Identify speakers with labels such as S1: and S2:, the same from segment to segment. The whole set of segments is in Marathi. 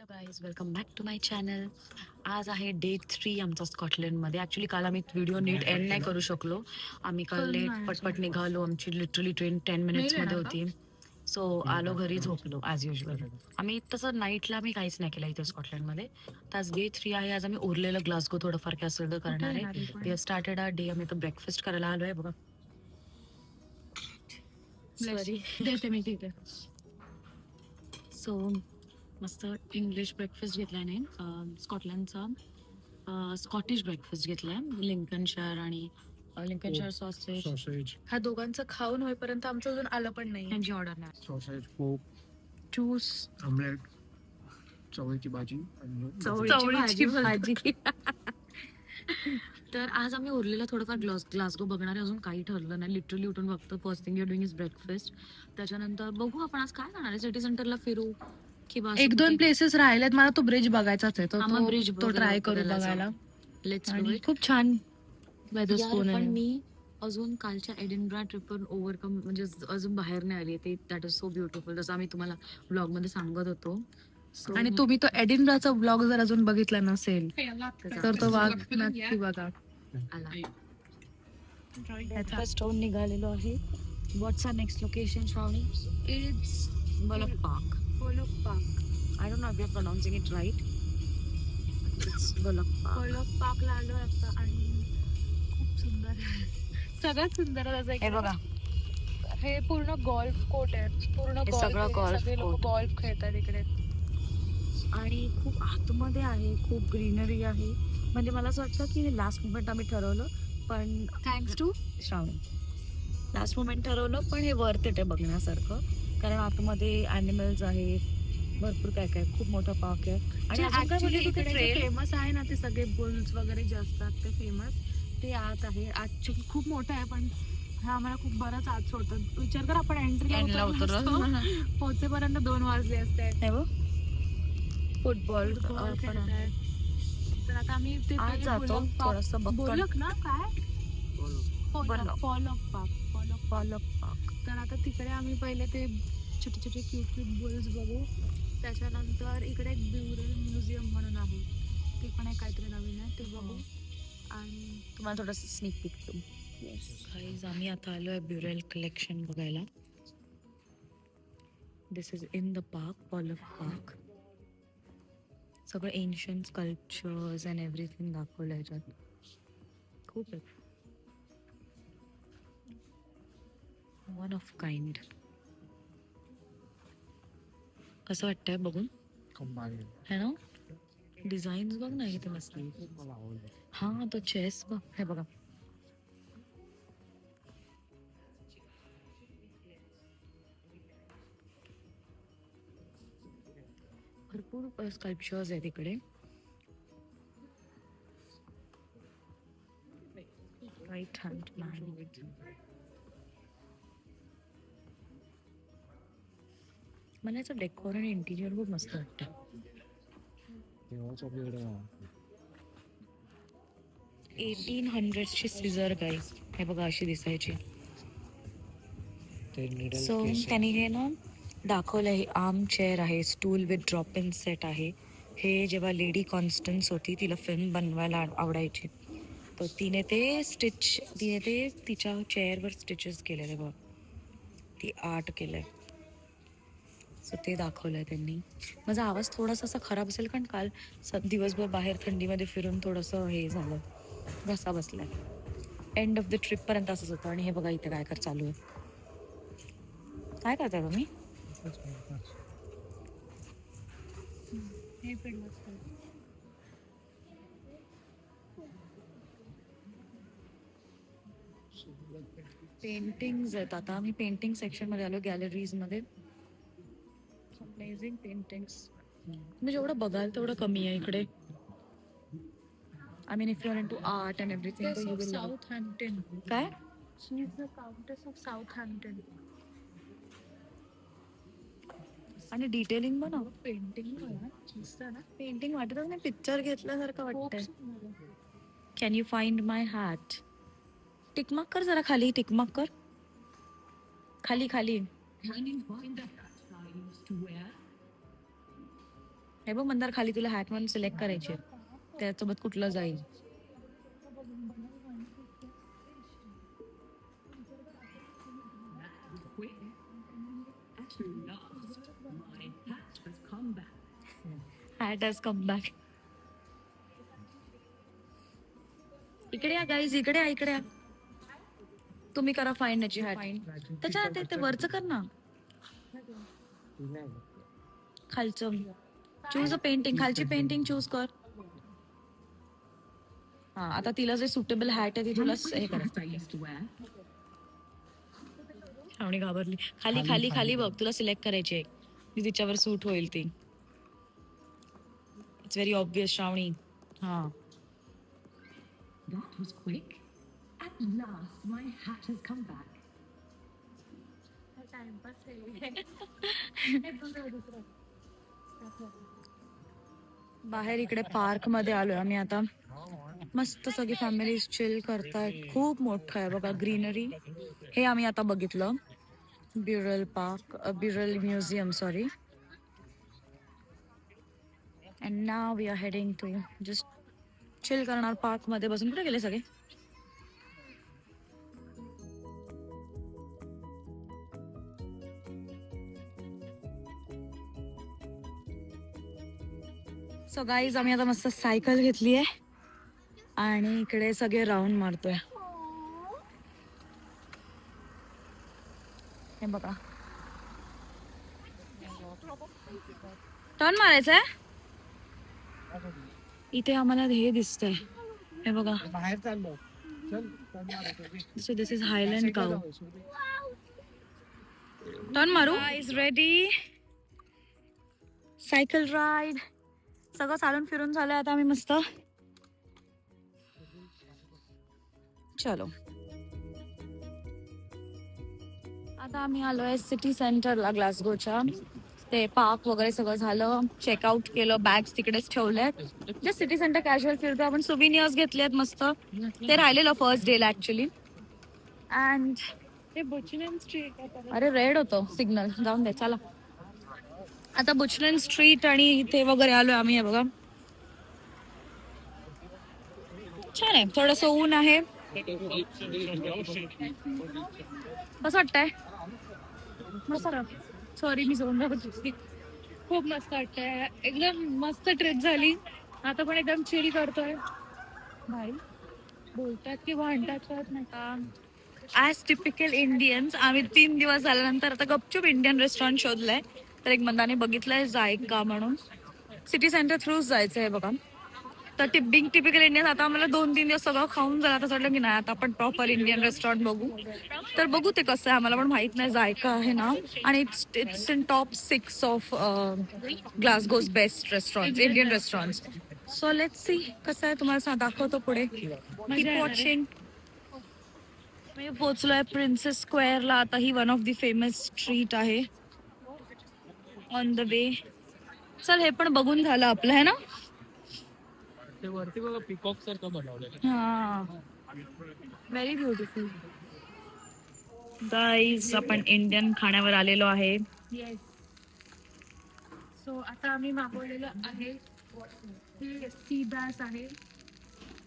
S1: Hello guys, welcome back to my channel. आज आहे डे 3 आमचा स्कॉटलंडमध्ये. ॲक्च्युली काल आम्ही व्हिडिओ नीट एंड नाही करू शकलो. आम्ही काल लेट पटपट निघालो. आमची लिटरली ट्रेन 10 मिनिट्समध्ये होती. सो आलो घरी, झोपलो ॲज युजल. आम्ही तसं नाईटला आम्ही काहीच नाही केलं इथे स्कॉटलंडमध्ये. तर आज डे 3 आहे. आज आम्ही उरलेलं ग्लासगो थोडंफार कॅसल करणार आहे. We have started our day. आम्ही तर ब्रेकफास्ट करायला आलो आहे बघा. सॉरी,
S2: देते मी तिथे.
S1: सो मस्त इंग्लिश ब्रेकफास्ट घेतलाय नाही, स्कॉटलंडचा स्कॉटिश ब्रेकफास्ट घेतलाय. लिंकनशायर आणि लिंकनशायर सॉसेज.
S2: हा दोघांचं खाऊन होईपर्यंत आमचं अजून आलं पण नाही.
S1: त्यांची ऑर्डर नाही.
S3: सॉसेज, पोक,
S1: ज्यूस,
S3: ऑमलेट, चवळीची भाजी आणि
S1: चवळीची भाजी. तर आज आम्ही उरलेला थोडंफार ग्लासगो बघणार आहे. अजून काही ठरलं नाही. लिटरली उठून बघतो. First thing you doing is breakfast. त्याच्यानंतर बघू आपण आज काय करणार आहे. सिटी सेंटरला फिरू किंवा
S2: एक दोन प्लेसेस राहिलेत. मला तो ब्रिज बघायचाच आहे.
S1: ब्रिज
S2: तो ट्राय करू बघायला.
S1: लेट्स
S2: आणि खूप छान वेदरस्पून
S1: पण
S2: आहे.
S1: मी अजून कालच्या एडिनब्रा ट्रिपवर ओव्हरकम म्हणजे अजून बाहेर नाही आली. ते दॅट इज सो ब्युटिफुल. जसं आम्ही तुम्हाला ब्लॉग मध्ये सांगत होतो.
S2: आणि तुम्ही तो एडिनब्राचा ब्लॉग जर अजून बघितला नसेल तर तो वाघ नक्की बघा.
S1: स्टोन निघालेलो आहे. What's are next location Shravani? It's Pollok Park. I don't know if you're pronouncing it right. It's Bullock Park.
S2: पार्कला आलो आता आणि खूप सुंदर सगळ्यात सुंदर
S1: हे बघा,
S2: हे पूर्ण गोल्फ कोर्ट आहे. पूर्ण
S1: हे सगळं golf
S2: सगळे लोक
S1: court.
S2: गोल्फ खेळतात इकडे.
S1: आणि खूप आतमध्ये आहे, खूप ग्रीनरी आहे. म्हणजे मला असं वाटतं की लास्ट मोमेंट आम्ही ठरवलं, पण thanks to Shravani last moment ठरवलं, पण हे वर्थ इट आहे बघण्यासारखं. कारण आतमध्ये ॲनिमल्स आहेत, भरपूर काय काय, खूप मोठा पार्क आहे. आणि अजून काय बोलली तू, trail?
S2: फेमस आहे ना ते सगळे बुल्स वगैरे जे असतात ते फेमस ते आत आहे. ऍक्च्युली खूप मोठं आहे पण हा आम्हाला खूप बरंच आत सोडतात. विचार कर आपण
S1: End ला उतरलो.
S2: पोहोचेपर्यंत 2 वाजले असते.
S1: हे बघ, फुटबॉल
S2: फुटबॉल खेळतायत. तर आता आम्ही ते
S1: आज
S2: पहिले
S1: जातो
S2: बोलक पार्क-
S1: थोडंसं बघतो.
S2: बोलक ना काय
S1: बोलक.
S2: पॉलक
S1: बलक पार्क.
S2: तर आता तिकडे आम्ही पहिले ते छोटे छोटे क्यूट बुल्स बघू. त्याच्यानंतर इकडे एक ब्युरल म्युझियम म्हणून आहे. ते पण एक काहीतरी नवीन आहे ते बघू. आणि
S1: तुम्हाला थोडंसं स्निक पिक देऊ. गाईज, आम्ही आता आलो आहे ब्युरेल कलेक्शन बघायला. This is in the park, Pollok Park. सगळं एन्शंट स्कल्पचर्स अँड एव्हरीथिंग दाखवलं ह्याच्यात. खूप आहे, वन ऑफ काइंड. कसं वाटतंय बघून?
S3: कंबाईन.
S1: है ना? डिझाईन्स बघ ना किती मस्त.
S3: मला आवडलं.
S1: हा, तो चेस बघ, हे बघा. भरपूर स्कल्पचर्स आहेत इकडे. Right hand man. मला याचं डेकोर आणि इंटिरियर खूप मस्त वाटतं.
S3: तेव्हाच आपल्याकडे
S1: 1800ची सिझर गाईज, हे बघा अशी दिसायची.
S3: ते निडल
S1: सो त्यांनी हे ना दाखवलं. हे आर्म चेअर आहे, stool with drop in set आहे. हे जेव्हा लेडी कॉन्स्टन्स होती, तिला फिल्म बनवायला आवडायची, तर तिने ते तिच्या चेअरवर स्टिचेस केलेले बघ, ती आर्ट केलंय. सो ते दाखवलंय त्यांनी. माझा आवाज थोडासा असा खराब असेल कारण काल दिवसभर बाहेर थंडीमध्ये फिरून थोडंसं हे झालं, घसा बसलाय. एंड ऑफ द ट्रिप पर्यंत असंच होतं. आणि हे बघा इथे काय चालू आहे. काय करताय तुम्ही?
S2: हे पण मस्त आहे.
S1: पेंटिंग्स आहेत. आता आम्ही पेंटिंग सेक्शन मध्ये आलो, गॅलरीज मध्ये. Amazing paintings. तुम्ही जेवढं बघाल तेवढं कमी आहे इकडे. I mean if you are into art and everything, you will love.
S2: Southampton.
S1: काय?
S2: She is the countess of Southampton.
S1: आणि डिटेलिंग पण
S2: पेंटिंग ना
S1: पेंटिंग वाटतच नाही, पिक्चर घेतल्यासारखं
S2: खूप
S1: वाटतंय.
S2: सुंदर आहे.
S1: Can you find my hat? Tick mark कर जरा खाली, टिकमार्क कर खाली खाली. हे बघ मंदार, खाली तुला हॅट म्हणून सिलेक्ट करायची आहे. त्यासोबत कुठलं जाईल. Hat has come back. इकडे या गाईज, इकडे या, इकडे या. तुम्ही करा फाईन याची हॅट. त्याच्या ते वरचं कर ना, खालचं. चूज अ पेंटिंग, खालची पेंटिंग चूज कर. हा, आता तिला जे सुटेबल हॅट आहे ती तुला हे करायचं. श्रावणी घाबरली. खाली खाली खाली बघ, तुला सिलेक्ट करायची आहे जी तिच्यावर सूट होईल ती. इट्स व्हेरी ऑब्विस श्रावणी. हा,
S4: That was quick. At last, my hat has come back.
S1: बाहेर इकडे पार्क मध्ये आलोय आम्ही आता. मस्त सगळी फॅमिली चिल करतायत. खूप मोठं आहे बघा, ग्रीनरी. हे आम्ही आता बघितलं, Burrell Park, Burrell Museum, sorry. And now we are heading to just chill करणार पार्क मध्ये बसून. कुठे गेले सगळे? सो गाईज, आम्ही आता मस्त सायकल घेतली आहे आणि इकडे सगळे राऊंड मारतोय. हे बघा, टर्न मारायचंय. इथे आम्हाला हे दिसतंय, हे बघा.
S3: बाहेर चाललो.
S1: So this is highland cow. Turn मारू. Is ready. सायकल राईड सगळं चालून फिरून झालंय. आता आम्ही मस्त चलो. आता आम्ही आलोय सिटी सेंटरला ग्लासगोच्या. ते पार्क वगैरे सगळं झालं, चेकआउट केलं, बॅग्स तिकडेच ठेवल्यात. जस्ट सिटी सेंटर कॅज्युअल फिरतो आपण. सुविनियर्स घेतलेत मस्त. ते राहिलेलं फर्स्ट डेला ऍक्च्युली. अँड अरे रेड होतं सिग्नल, जाऊन दे. चला आता बुचनन स्ट्रीट आणि इथे वगैरे आलोय आम्ही. हे बघा, छान आहे. थोडंसं ऊन आहे. कसं वाटतंय?
S2: सॉरी, मी सोडून खूप मस्त वाटतंय. एकदम मस्त ट्रिप झाली. आता पण एकदम चिल करतोय. भाई बोलतात की भांडतात कळत नाही.
S1: ॲज टिपिकल इंडियन्स आम्ही 3 दिवस झाल्यानंतर आता गपचूप इंडियन रेस्टॉरंट शोधलंय. तर एक मंदाने बघितलंय जायका म्हणून. सिटी सेंटर थ्रूच जायचं आहे बघा. तर टिपिकल इंडियन आता आम्हाला 2-3 दिवस सगळं खाऊन झालं. आता वाटलं की नाही, आता आपण प्रॉपर इंडियन रेस्टॉरंट बघू. तर बघू ते कसं आहे, आम्हाला पण माहित नाही. जायका आहे ना, आणि it's in top 6 of Glasgow's best restaurant, Indian restaurant. So let's see कसं आहे, तुम्हाला दाखवतो पुढे. Keep watching. मी पोहोचलोय प्रिन्सेस स्क्वेअरला. आता ही one of the famous street आहे. On the way. चल, हे पण बघून झालं आपलं, है ना.
S3: ते वरती बघा, पिकॉक सारखं बनवलं.
S1: हा, व्हेरी ब्युटिफुल. गाईज, आपण इंडियन खाण्यावर आलेलो आहे.
S2: येस. सो आता आम्ही मागवलेलं आहे हे सी बॅस आहे.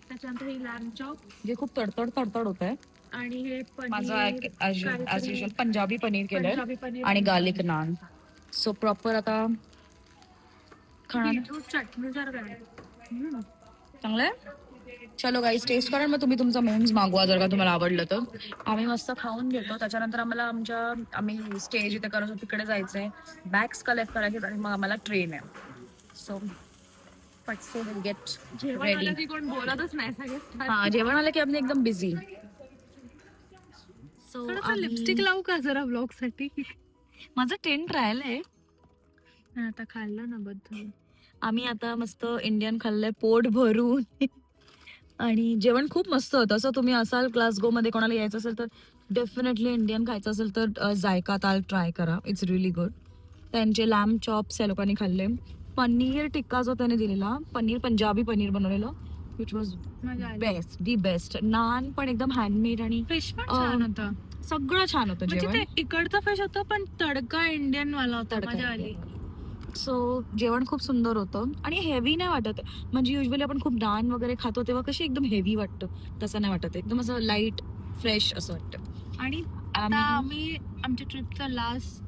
S2: त्याच्यानंतर हे लॅम्ब चॉप
S1: जे खूप तडतड होत आहे.
S2: आणि हे
S1: माझं ऍज
S2: काहीतरी
S1: युजल पंजाबी पनीर केलंय
S2: पंजाबी पनीर
S1: आणि गार्लिक नान. सो प्रॉपर आता खाणार.
S2: बीटरूट चटणी
S1: चांगलंय. चलो गाईज, टेस्ट करा. मग तुम्ही तुमचा मेन्स मागवा जर का तुम्हाला आवडलं तर. आम्ही मस्त खाऊन घेतो. त्याच्यानंतर आम्ही स्टे जिथे करतो तिकडे जायचंय, बॅग्स कलेक्ट करायचे आणि मग आम्हाला ट्रेन आहे. सो पटसे विल गेट रेडी.
S2: कोण बोलतच नाही सगळे.
S1: हा, जेवण आलं की आम्ही एकदम बिझी. सो
S2: लिपस्टिक लावू का जरा ब्लॉग साठी?
S1: माझं टेंट राहिलंय.
S2: आता खाल्लं ना बद्दल.
S1: आम्ही आता मस्त इंडियन खाल्लंय पोट भरून. आणि जेवण खूप मस्त होतं. असं तुम्ही असाल ग्लासगो मध्ये, कोणाला यायचं असेल तर डेफिनेटली इंडियन खायचं असेल तर जायका ताल ट्राय करा. It's really good. त्यांचे लॅम्ब चॉप्स या लोकांनी खाल्ले. पनीर टिक्का जो त्याने दिलेला, पंजाबी पनीर बनवलेलं, which was best, the best. Naan पण एकदम हँडमेड आणि
S2: फिश पण छान होता.
S1: सगळं छान होतं
S2: म्हणजे
S1: जेवण.
S2: ते इकडचा फिश होतं पण तडका इंडियन वाला होता. मजा आली.
S1: सो जेवण खूप सुंदर होतं आणि हेवी नाही वाटत. म्हणजे युजली आपण खूप नान वगैरे खातो तेव्हा कशी एकदम हेवी वाटतं, तसं नाही वाटत. एकदम असं लाईट फ्रेश असं वाटतं.
S2: आणि आता आम्ही आमच्या ट्रिपचा लास्ट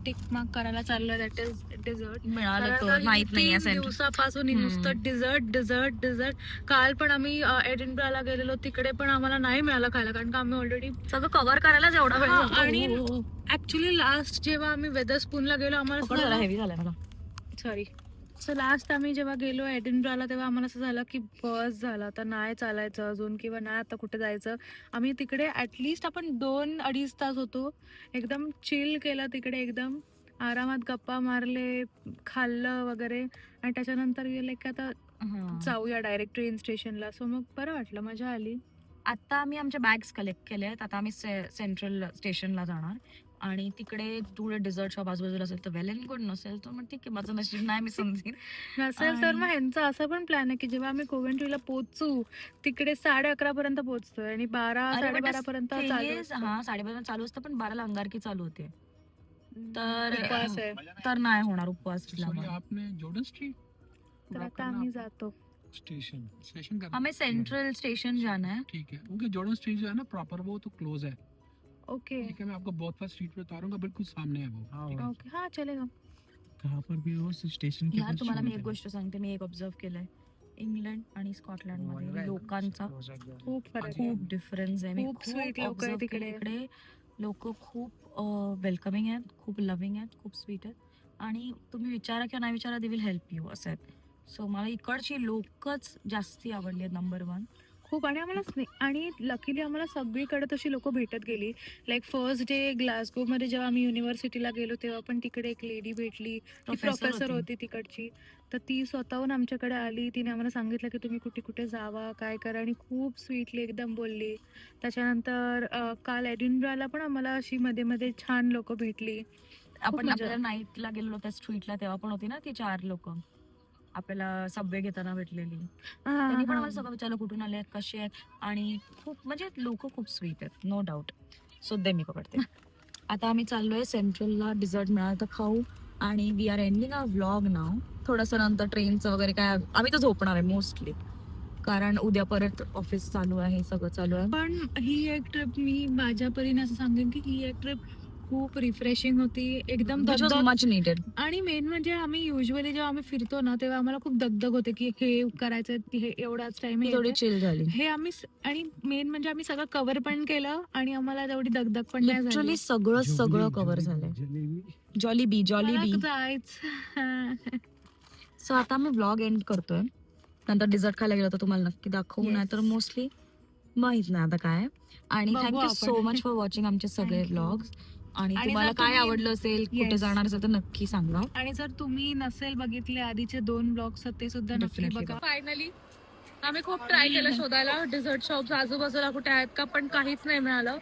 S2: टिक मार्क करायला चाललोय, दॅट इज डिझर्ट.
S1: मिळालं तर माहित नाही
S2: दिवसापासून
S1: हम्म.
S2: नुसतं डिझर्ट. काल पण आम्ही एडिनब्राला गेलेलो, तिकडे पण आम्हाला नाही मिळालं खायला, कारण का आम्ही ऑलरेडी
S1: सगळं कव्हर करायलाच एवढा वेळ
S2: हा,
S1: जातो.
S2: आणि ऍक्च्युली लास्ट जेव्हा आम्ही वेदरस्पूनला गेलो आम्हाला
S1: हेवी झालं मला.
S2: सॉरी सो लास्ट आम्ही जेव्हा गेलो एडिनब्राला तेव्हा आम्हाला असं झालं की बस झालं, आता नाही चालायचं अजून, किंवा नाही आता कुठे जायचं. आम्ही तिकडे ऍटलिस्ट आपण 2-2.5 तास होतो, एकदम चिल केलं तिकडे, एकदम आरामात गप्पा मारले, खाल्लं वगैरे, आणि त्याच्यानंतर गेले की आता जाऊया डायरेक्ट ट्रेन स्टेशनला. सो मग बरं वाटलं, मजा आली.
S1: आता आम्ही आमच्या बॅग्स कलेक्ट केल्या आहेत. आता आम्ही सेंट्रल स्टेशनला जाणार आणि तिकडे थोडे डिझर्टच्या बाजूबाजूला असेल तर वेल अँड गुड, नसेल तर मग ठीक आहे, माझं नशीब नाही, मी समजेन.
S2: नसेल तर मग ह्यांचा असा पण प्लॅन आहे की जेव्हा आम्ही कोवेंट्रीला पोहोचू तिकडे 11:30 पर्यंत पोहोचतोय आणि 12-12:30 पर्यंत चालू असतं.
S1: हा 12:30 चालू असतं, पण 12ला अंगारकी चालू होते. तर
S2: उपवास आहे.
S1: तर नाही होणार उपवास
S3: सॉरी,
S1: असल्यामुळे.
S3: आपने जॉर्डन स्ट्रीट
S2: तर आता आम्ही जातो.
S3: स्टेशन स्टेशन का
S1: हमें सेंट्रल स्टेशन जाना है.
S3: ठीक है, क्योंकि जॉर्डन स्ट्रीट जो है ना प्रॉपर वो तो क्लोज है.
S2: ओके
S3: ठीक है, मैं आपको बहुत फास्ट स्ट्रीट पे उतारूंगा, बिल्कुल सामने है वो. ठीक है?
S2: ओके, हा चलेगा.
S3: कहाँ पर भी हो स्टेशन के
S1: यार
S3: पास
S1: तुम्हाला मी
S3: छोड़
S1: एक
S3: देना.
S1: गोष्ट सांगते, मी एक ऑब्झर्व केलंय. इंग्लंड आणि स्कॉटलंड मध्ये लोकांचा
S2: खूप फरक आहे.
S1: खूप डिफरन्स आहे. मी
S2: खूप sweet लोकं आहेत
S1: observe केलं
S2: तिकडे.
S1: इकडे. लोक खूप वेलकमिंग आहेत, खूप लव्हिंग आहेत, खूप स्वीट आहेत आणि तुम्ही विचारा किंवा नाही विचारा, दे विल हेल्प यू असं आहेत. सो मला इकडची लोकच जास्ती आवडली आहेत, नंबर 1.
S2: खूप, आणि आम्हाला आणि लकीली आम्हाला सगळीकडे तशी लोक भेटत गेली. लाईक फर्स्ट डे ग्लासगो मध्ये जेव्हा आम्ही युनिव्हर्सिटीला गेलो तेव्हा पण तिकडे एक लेडी भेटली, ती प्रोफेसर होती तिकडची. तर ती स्वतःहून आमच्याकडे आली, तिने आम्हाला सांगितलं की तुम्ही कुठे कुठे जावा, काय करा, आणि खूप स्वीटली एकदम बोलली. त्याच्यानंतर काल एडिनब्राला पण आम्हाला अशी मध्ये मध्ये छान लोक भेटली.
S1: आपण
S2: मजा.
S1: आपल्याला नाईटला गेलो त्या स्ट्रीटला तेव्हा पण होती ना ती 4 लोक आपल्याला सबवे घेताना भेटलेली. त्यांनी पण आम्हाला सगळं विचारलं कुठून आले आहेत, कसे आहेत, आणि खूप म्हणजे लोक खूप स्वीट आहेत, नो डाऊट. सो दे मी पकडते. आता आम्ही चाललोय सेंट्रलला, डिझर्ट मिळालं तर खाऊ, आणि we are ending a vlog now. थोडंसं नंतर ट्रेनचं वगैरे काय आम्ही तर झोपणार आहे मोस्टली, कारण उद्या परत ऑफिस चालू आहे, सगळं चालू आहे.
S2: पण ही एक ट्रिप मी माझ्या परीने असं सांगेन की ही एक ट्रिप खूप रिफ्रेशिंग होती, एकदम दगदग.
S1: Much needed.
S2: आणि मेन म्हणजे आम्ही युजली जेव्हा आम्ही फिरतो ना तेव्हा आम्हाला खूप दगदग होते की हे करायचं, हे एवढाच टाइम
S1: थोडी चिल झाली.
S2: हे आम्ही आणि मेन म्हणजे आम्ही सगळं कव्हर पण केलं आणि आम्हाला तेवढी दगदग पण नाही झाली.
S1: लिटरली सगळं कव्हर झालंय. जॉली
S2: मला
S1: बी.
S2: जायचं.
S1: सो आता मी व्लॉग एंड करतोय. नंतर डिझर्ट खायला गेलो तर तुम्हाला नक्की दाखवू,
S2: Yes.
S1: नाही तर मोस्टली माहित नाही आता काय. आणि
S2: बघू
S1: थँक्यू सो
S2: आपण.
S1: मच फॉर वॉचिंग आमचे सगळे
S2: Thank you.
S1: व्लॉग्स. आणि
S2: आणि
S1: तुम्हाला
S2: जर
S1: काय
S2: तुम्ही-
S1: आवडलं असेल, कुठे
S2: Yes.
S1: जाणार असेल तर नक्की सांगा.
S2: आणि जर तुम्ही नसेल बघितले आधीचे 2 ब्लॉग्स ते सुद्धा नक्की
S1: Definitely
S2: बघा. फायनली आम्ही खूप ट्राय केलं शोधायला डिझर्ट शॉप्स आजूबाजूला कुठे आहेत का, पण काहीच नाही मिळालं.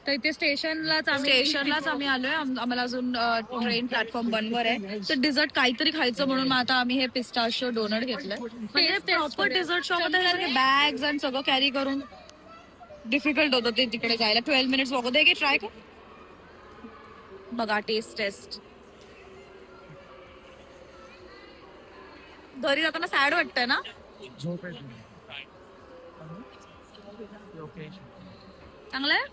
S2: तर इथे स्टेशनलाच
S1: आम्ही आलोय. आम्हाला अजून ट्रेन प्लॅटफॉर्म बनवर आहे, तर डिझर्ट काहीतरी खायचं म्हणून मग आता आम्ही हे पिस्टाशियो डोनट घेतलंय. म्हणजे प्रॉपर डिझर्ट शॉप मध्ये सगळे बॅग्स आणि सगळं कॅरी करून डिफिकल्ट होतं ते तिकडे जायला. 12 मिनिट्स वॉक होते. ट्राय कर बघा, टेस्ट. घरी जाताना सॅड वाटतंय ना. चांगलंय,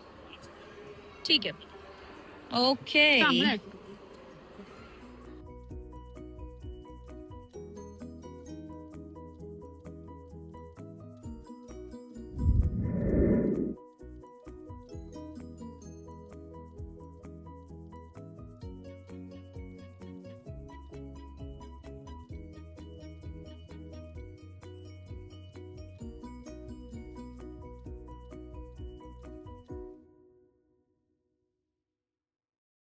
S1: ठीक आहे, ओके.
S2: चांगलं आहे.